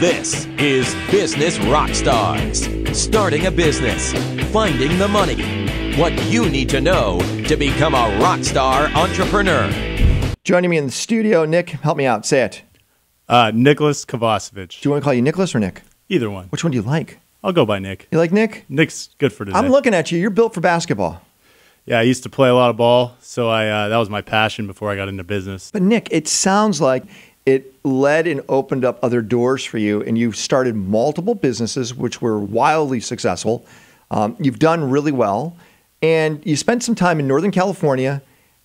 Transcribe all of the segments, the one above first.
This is Business Rockstars. Starting a business, finding the money, what you need to know to become a rockstar entrepreneur. Joining me in the studio, Nick, help me out. Say it. Nicholas Kovacevich. Do you want to call you Nicholas or Nick? Either one. Which one do you like? I'll go by Nick. You like Nick? Nick's good for today. I'm looking at you. You're built for basketball. Yeah, I used to play a lot of ball, so that was my passion before I got into business. But Nick, it sounds like it led and opened up other doors for you, and you started multiple businesses, which were wildly successful. You've done really well, and you spent some time in Northern California,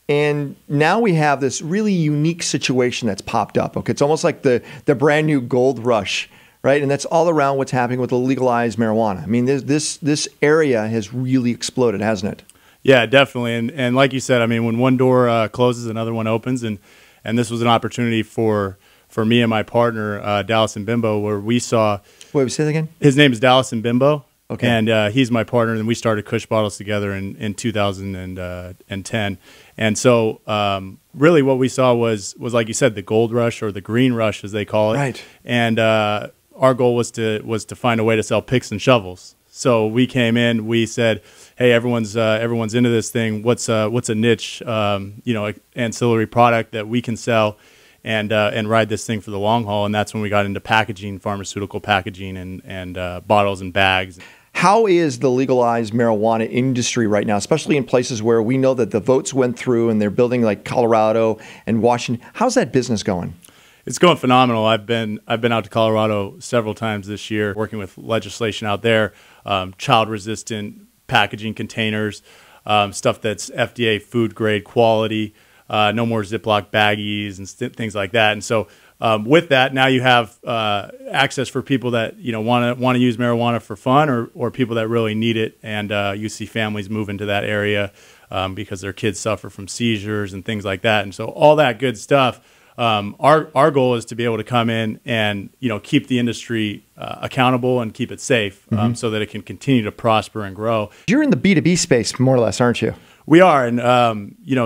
and now we have this really unique situation that's popped up. Okay, it's almost like the brand new gold rush, right? And that's all around what's happening with the legalized marijuana. I mean, this area has really exploded, hasn't it? Yeah, definitely. And like you said, I mean, when one door closes, another one opens, and this was an opportunity for me and my partner, Dallas and Bimbo, where we saw. Wait, say that again? His name is Dallas and Bimbo. Okay. And he's my partner, and we started Kush Bottles together in 2010. And so really what we saw was like you said, the gold rush, or the green rush as they call it. Right. And our goal was to find a way to sell picks and shovels. So we came in, we said, hey, everyone's into this thing. What's a niche, ancillary product that we can sell and ride this thing for the long haul? And that's when we got into packaging, pharmaceutical packaging, and bottles and bags. How is the legalized marijuana industry right now, especially in places where we know that the votes went through and they're building like Colorado and Washington? How's that business going? It's going phenomenal. I've been out to Colorado several times this year, working with legislation out there, child-resistant packaging containers, stuff that's FDA food grade quality, no more Ziploc baggies and things like that. And so with that, now you have access for people that want to use marijuana for fun, or people that really need it. And you see families move into that area because their kids suffer from seizures and things like that. And so all that good stuff. Our goal is to be able to come in and keep the industry accountable and keep it safe, so that it can continue to prosper and grow. You're in the B2B space, more or less, aren't you? We are, and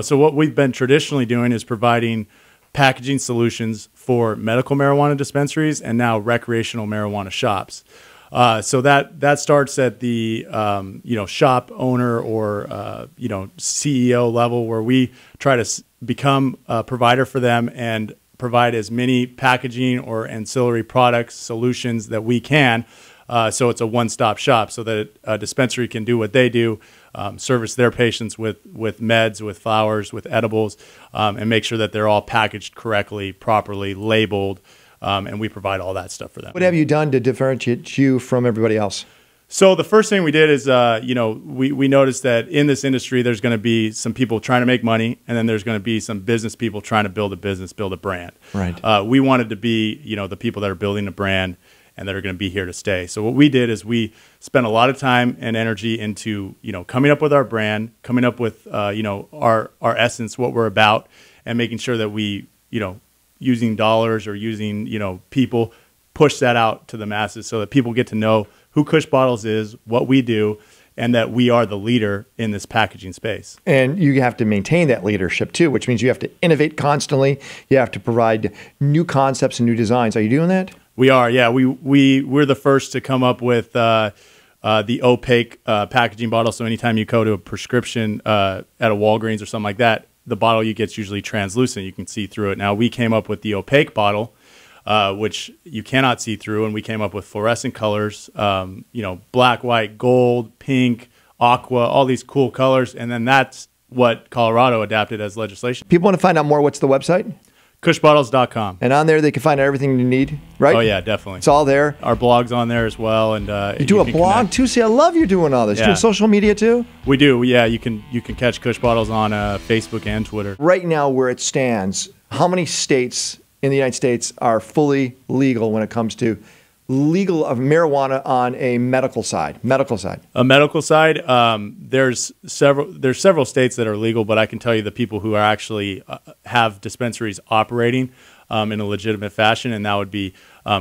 so what we've been traditionally doing is providing packaging solutions for medical marijuana dispensaries and now recreational marijuana shops. So that starts at the shop owner or CEO level, where we try to become a provider for them and provide as many packaging or ancillary products, solutions that we can. So it's a one-stop shop, so that a dispensary can do what they do, service their patients with meds, with flowers, with edibles, and make sure that they're all packaged correctly, properly labeled, and we provide all that stuff for them. What have you done to differentiate you from everybody else? So the first thing we did is, we noticed that in this industry, there's going to be some people trying to make money, and then there's going to be some business people trying to build a business, build a brand. Right. We wanted to be, the people that are building a brand and that are going to be here to stay. So what we did is we spent a lot of time and energy into, coming up with our brand, coming up with, our essence, what we're about, and making sure that we, using dollars or using, people, push that out to the masses so that people get to know who Kush Bottles is, what we do, and that we are the leader in this packaging space. And you have to maintain that leadership too, which means you have to innovate constantly. You have to provide new concepts and new designs. Are you doing that? We are, yeah. We're the first to come up with the opaque packaging bottle. So anytime you go to a prescription at a Walgreens or something like that, the bottle you get's usually translucent. You can see through it. Now we came up with the opaque bottle, which you cannot see through, and we came up with fluorescent colors, black, white, gold, pink, aqua, all these cool colors, and then that's what Colorado adapted as legislation. People want to find out more. What's the website? Kushbottles.com. And on there, they can find out everything you need, right? Oh, yeah, definitely. It's all there. Our blog's on there as well. And you do a blog connect. too? See, I love you doing all this. Yeah. You do social media too? We do, yeah. You can catch Kush Bottles on Facebook and Twitter. Right now, where it stands, how many states in the United States are fully legal when it comes to legal of marijuana on a medical side? A medical side, there's several states that are legal, but I can tell you the people who are actually have dispensaries operating in a legitimate fashion, and that would be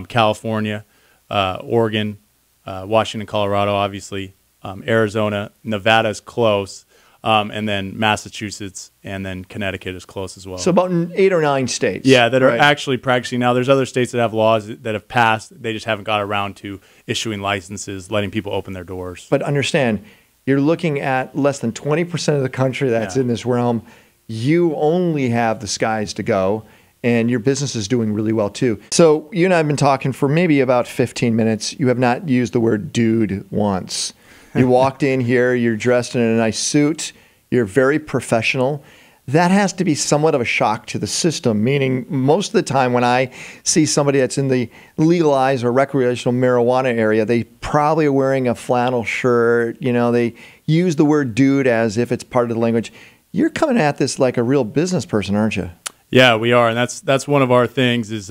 California, Oregon, Washington, Colorado, obviously, Arizona, Nevada's close. and then Massachusetts, and then Connecticut is close as well. So about 8 or 9 states. Yeah, that are actually practicing now. There's other states that have laws that have passed. They just haven't got around to issuing licenses, letting people open their doors. But understand, you're looking at less than 20% of the country that's in this realm. You only have the skies to go, and your business is doing really well too. So you and I have been talking for maybe about 15 minutes. You have not used the word dude once. You walked in here, you're dressed in a nice suit, you're very professional. That has to be somewhat of a shock to the system, meaning most of the time when I see somebody that's in the legalized or recreational marijuana area, they probably are wearing a flannel shirt. You know, they use the word dude as if it's part of the language. You're coming at this like a real business person, aren't you? Yeah, we are. And that's one of our things is,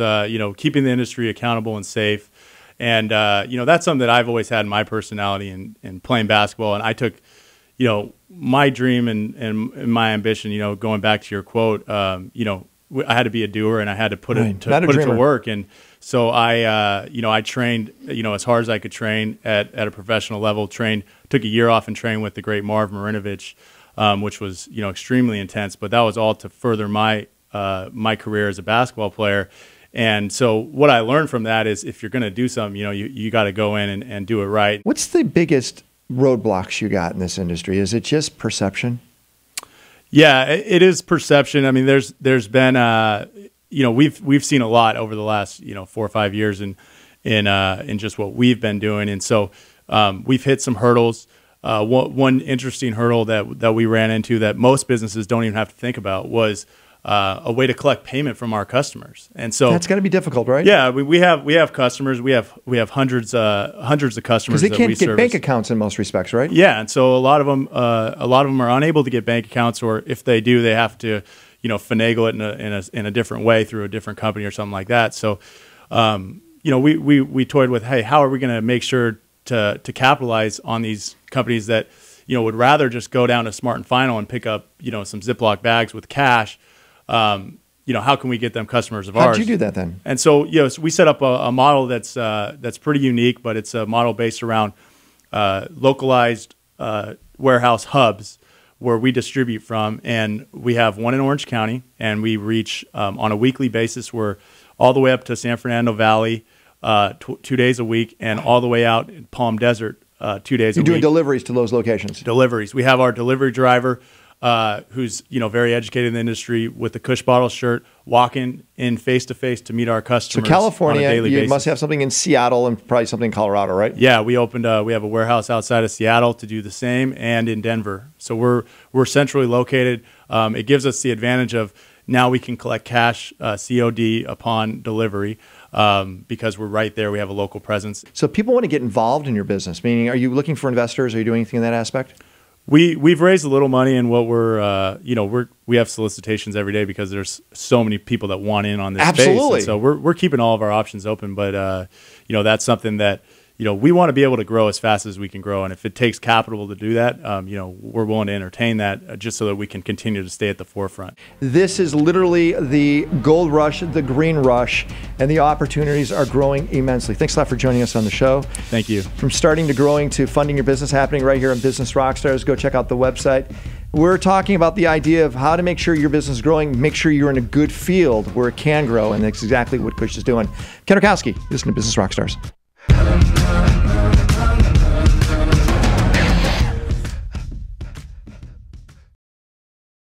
keeping the industry accountable and safe. And, that's something that I've always had in my personality in playing basketball. And I took, my dream and my ambition, going back to your quote, I had to be a doer and I had to put it to work. And so I trained, as hard as I could train at a professional level, took a year off and trained with the great Marv Marinovich, which was, extremely intense, but that was all to further my career as a basketball player. And so what I learned from that is if you're going to do something, you got to go in and do it right. What's the biggest roadblocks you got in this industry? Is it just perception? Yeah, it is perception. I mean, there's been, we've seen a lot over the last, 4 or 5 years in just what we've been doing. And so we've hit some hurdles. One interesting hurdle that we ran into that most businesses don't even have to think about was a way to collect payment from our customers. And so that's got to be difficult, right? Yeah, we have customers. We have hundreds of customers because they can't get bank accounts in most respects, right? Yeah, and so a lot of them are unable to get bank accounts, or if they do, they have to finagle it in a different way through a different company or something like that. So we toyed with, hey, how are we going to make sure to capitalize on these companies that would rather just go down to Smart and Final and pick up some Ziploc bags with cash. How can we get them customers of ours? How'd you do that then? And so, so we set up a model that's pretty unique, but it's a model based around localized warehouse hubs where we distribute from. And we have one in Orange County, and we reach on a weekly basis. We're all the way up to San Fernando Valley 2 days a week, and all the way out in Palm Desert 2 days a week. You're doing deliveries to those locations? Deliveries. We have our delivery driver, who's very educated in the industry with the Kush bottle shirt, walking in face to face to meet our customers. So California, on a daily basis. Must have something in Seattle and probably something in Colorado, right? Yeah, we opened. We have a warehouse outside of Seattle to do the same, and in Denver. So we're centrally located. It gives us the advantage of now we can collect cash COD upon delivery. Because we're right there, we have a local presence. So people want to get involved in your business. Meaning, are you looking for investors? Are you doing anything in that aspect? We've raised a little money, and what we have solicitations every day because there's so many people that want in on this space. And so we're keeping all of our options open, but that's something that we want to be able to grow as fast as we can grow, and if it takes capital to do that, we're willing to entertain that just so that we can continue to stay at the forefront. This is literally the gold rush, the green rush, and the opportunities are growing immensely. Thanks a lot for joining us on the show. Thank you. From starting to growing to funding your business, happening right here on Business Rockstars. Go check out the website. We're talking about the idea of how to make sure your business is growing, make sure you're in a good field where it can grow, and that's exactly what Kush is doing. Ken Rakowski, listen to Business Rockstars.